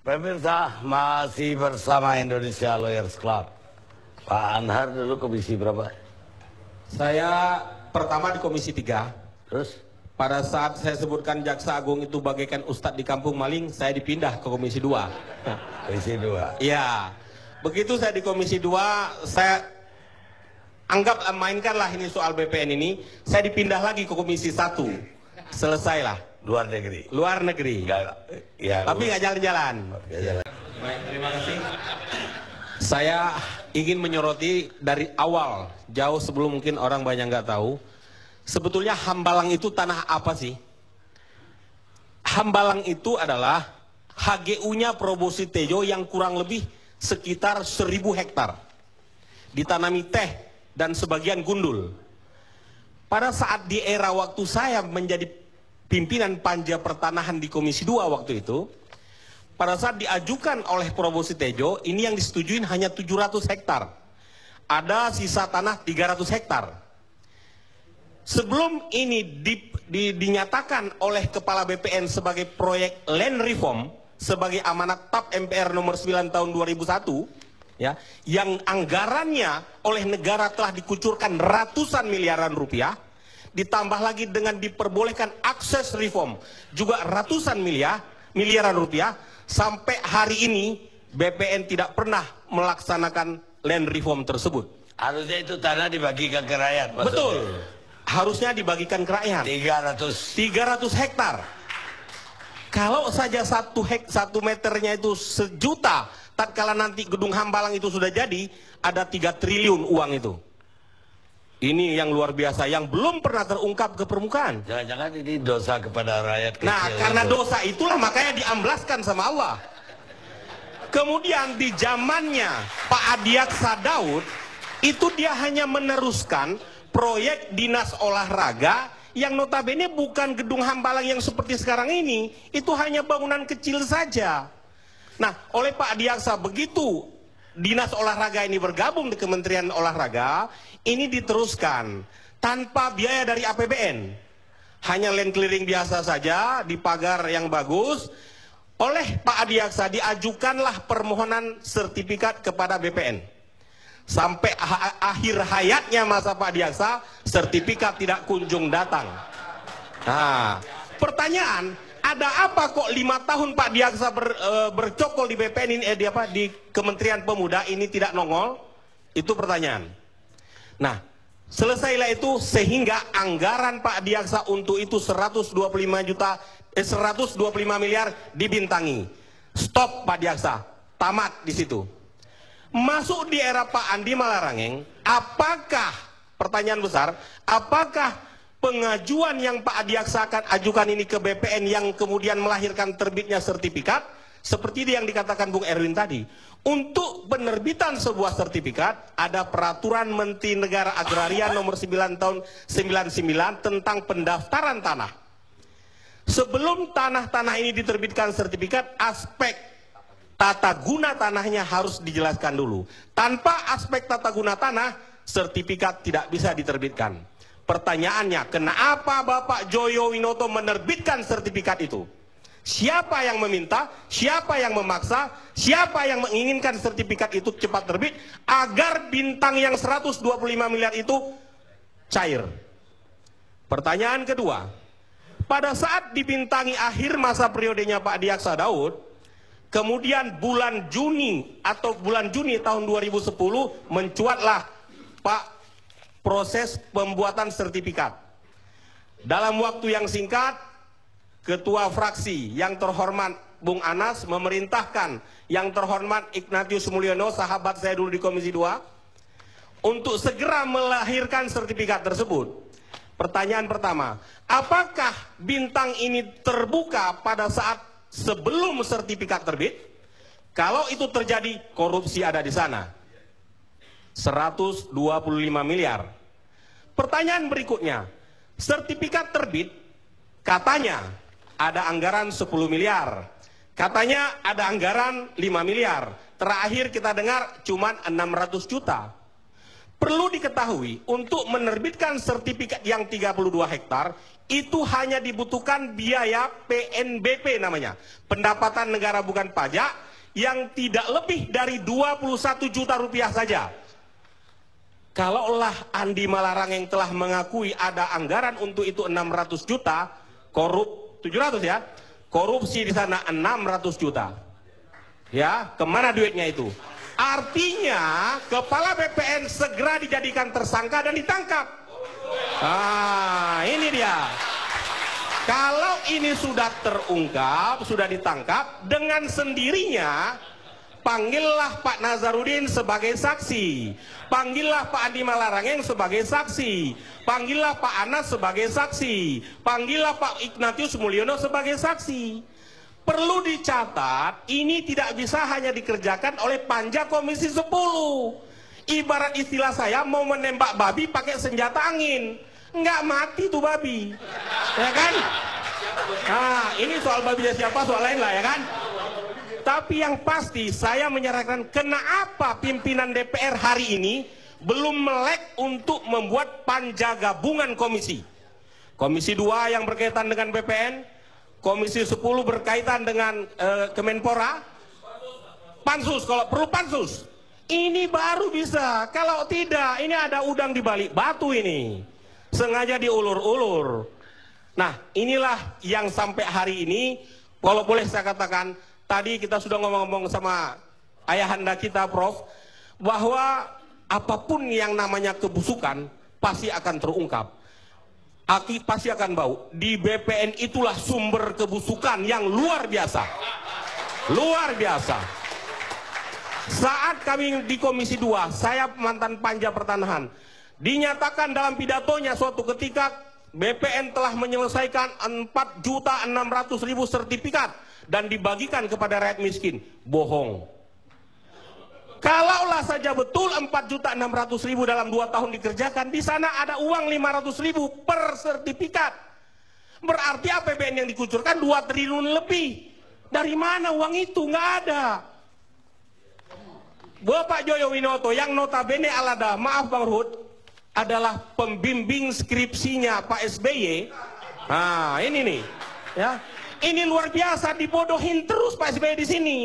Pemirsa, masih bersama Indonesia Lawyers Club. Pak Anhar dulu komisi berapa? Saya pertama di komisi 3. Terus? Pada saat saya sebutkan Jaksa Agung itu bagaikan ustadz di kampung maling, saya dipindah ke komisi 2. Komisi 2? Iya. Begitu saya di komisi 2, saya anggap mainkanlah ini soal BPN ini, saya dipindah lagi ke komisi 1. Selesailah. Luar negeri? Luar negeri. Ya, tapi nggak jalan-jalan. Baik, terima kasih. Saya ingin menyoroti dari awal, jauh sebelum mungkin orang banyak nggak tahu, sebetulnya Hambalang itu tanah apa sih? Hambalang itu adalah HGU-nya Probo Sitejo yang kurang lebih sekitar 1000 hektar. Ditanami teh dan sebagian gundul. Pada saat di era waktu saya menjadi pimpinan panja pertanahan di komisi 2 waktu itu, pada saat diajukan oleh Probo Sitejo, ini yang disetujui hanya 700 hektar. Ada sisa tanah 300 hektar. Sebelum ini dinyatakan oleh Kepala BPN sebagai proyek land reform, sebagai amanat TAP MPR nomor 9 tahun 2001, ya, yang anggarannya oleh negara telah dikucurkan ratusan miliaran rupiah, ditambah lagi dengan diperbolehkan akses reform juga ratusan miliaran rupiah, sampai hari ini BPN tidak pernah melaksanakan land reform tersebut. Harusnya itu tanah dibagikan ke rakyat, maksudnya. Betul. Harusnya dibagikan ke rakyat. 300 hektar. Kalau saja satu meternya itu 1 juta, tatkala nanti gedung Hambalang itu sudah jadi, ada 3 triliun uang itu. Ini yang luar biasa, yang belum pernah terungkap ke permukaan. Jangan-jangan ini dosa kepada rakyat kecil. Nah, karena dosa itulah makanya diamblaskan sama Allah. Kemudian di zamannya Pak Adiaksa Daud, itu dia hanya meneruskan proyek dinas olahraga yang notabene bukan gedung Hambalang yang seperti sekarang ini. Itu hanya bangunan kecil saja. Nah, oleh Pak Adiaksa, begitu dinas olahraga ini bergabung di Kementerian Olahraga, ini diteruskan tanpa biaya dari APBN. Hanya land clearing biasa saja, di pagar yang bagus. Oleh Pak Adiaksa diajukanlah permohonan sertifikat kepada BPN. Sampai akhir hayatnya masa Pak Adiaksa, sertifikat tidak kunjung datang. Nah, pertanyaan, ada apa kok 5 tahun Pak Adiaksa bercokol di BPN ini, di Kementerian Pemuda ini tidak nongol? Itu pertanyaan. Nah, selesailah itu sehingga anggaran Pak Adiaksa untuk itu 125 miliar dibintangi. Stop Pak Adiaksa, tamat di situ. Masuk di era Pak Andi Malarangeng, apakah, pertanyaan besar, apakah pengajuan yang Pak Adiaksa akan ajukan ini ke BPN yang kemudian melahirkan terbitnya sertifikat, seperti yang dikatakan Bung Erwin tadi, untuk penerbitan sebuah sertifikat ada peraturan Menteri Negara Agraria nomor 9 tahun 99 tentang pendaftaran tanah. Sebelum tanah-tanah ini diterbitkan sertifikat, aspek tata guna tanahnya harus dijelaskan dulu. Tanpa aspek tata guna tanah, sertifikat tidak bisa diterbitkan. Pertanyaannya, kenapa Bapak Joyo Winoto menerbitkan sertifikat itu? Siapa yang meminta, siapa yang memaksa, siapa yang menginginkan sertifikat itu cepat terbit agar bintang yang 125 miliar itu cair? Pertanyaan kedua, pada saat dibintangi akhir masa periodenya Pak Adiaksa Daud, kemudian bulan Juni tahun 2010 mencuatlah Pak proses pembuatan sertifikat. Dalam waktu yang singkat, Ketua fraksi yang terhormat Bung Anas memerintahkan yang terhormat Ignatius Mulyono, sahabat saya dulu di Komisi 2, untuk segera melahirkan sertifikat tersebut. Pertanyaan pertama, apakah bintang ini terbuka pada saat sebelum sertifikat terbit? Kalau itu terjadi, korupsi ada di sana. 125 miliar. Pertanyaan berikutnya, sertifikat terbit katanya ada anggaran 10 miliar. Katanya ada anggaran 5 miliar. Terakhir kita dengar cuma 600 juta. Perlu diketahui, untuk menerbitkan sertifikat yang 32 hektar, itu hanya dibutuhkan biaya PNBP namanya, pendapatan negara bukan pajak, yang tidak lebih dari 21 juta rupiah saja. Kalaulah Andi Malarangeng telah mengakui ada anggaran untuk itu 600 juta, 700 ya, korupsi di sana 600 juta. Ya, kemana duitnya itu? Artinya kepala BPN segera dijadikan tersangka dan ditangkap. Ini dia. Kalau ini sudah terungkap, sudah ditangkap, dengan sendirinya panggillah Pak Nazarudin sebagai saksi, panggillah Pak Andi Malarangeng sebagai saksi, panggillah Pak Anas sebagai saksi, panggillah Pak Ignatius Mulyono sebagai saksi. Perlu dicatat, ini tidak bisa hanya dikerjakan oleh panja Komisi 10. Ibarat istilah saya mau menembak babi pakai senjata angin, nggak mati tuh babi, ya kan? Ini soal babinya siapa, soal lain lah, ya kan? Tapi yang pasti saya menyerahkan, kenapa pimpinan DPR hari ini belum melek untuk membuat panja gabungan komisi. Komisi 2 yang berkaitan dengan BPN, Komisi 10 berkaitan dengan Kemenpora, pansus kalau perlu pansus. Ini baru bisa, kalau tidak ini ada udang di balik batu ini. Sengaja diulur-ulur. Nah, inilah yang sampai hari ini, kalau boleh saya katakan, tadi kita sudah ngomong-ngomong sama ayahanda kita, Prof, bahwa apapun yang namanya kebusukan pasti akan terungkap. Pasti akan bau. Di BPN itulah sumber kebusukan yang luar biasa. Luar biasa. Saat kami di Komisi 2, saya mantan panja pertanahan, dinyatakan dalam pidatonya suatu ketika BPN telah menyelesaikan 4.600.000 sertifikat dan dibagikan kepada rakyat miskin. Bohong. Kalaulah saja betul 4.600.000 dalam 2 tahun dikerjakan, di sana ada uang 500.000 per sertifikat. Berarti APBN yang dikucurkan 2 triliun lebih. Dari mana uang itu? Nggak ada. Bapak Joyo Winoto yang notabene alada, maaf Bang Ruhut, adalah pembimbing skripsinya Pak SBY. Ini nih, ya. Ini luar biasa, dibodohin terus Pak SBY di sini.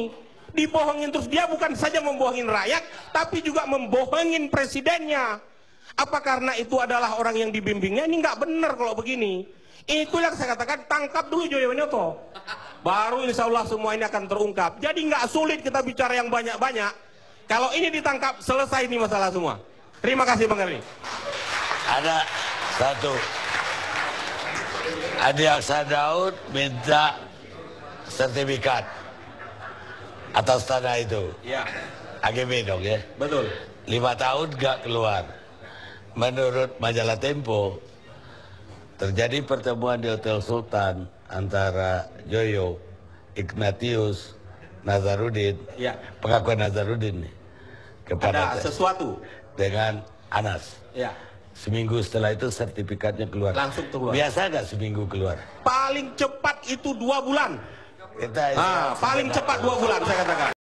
Dibohongin terus, dia bukan saja membohongin rakyat, tapi juga membohongin presidennya. Apa karena itu adalah orang yang dibimbingnya? Ini nggak benar kalau begini. Itu yang saya katakan, tangkap dulu Joyo Winoto. Baru insya Allah semua ini akan terungkap. Jadi nggak sulit kita bicara yang banyak-banyak. Kalau ini ditangkap, selesai ini masalah semua. Terima kasih Bang Erni. Ada satu, Adi Aksa Daud minta sertifikat atas tanah itu. Ya, AGB dong ya. betul. 5 tahun gak keluar. Menurut majalah Tempo, terjadi pertemuan di Hotel Sultan antara Joyo, Ignatius, Nazarudin, Ya. pengakuan Nazarudin nih, kepada Ada sesuatu. dengan Anas. Ya. Seminggu setelah itu sertifikatnya keluar. Langsung keluar. Biasa nggak seminggu keluar? Paling cepat itu 2 bulan. Kita Paling cepat 2 bulan saya katakan.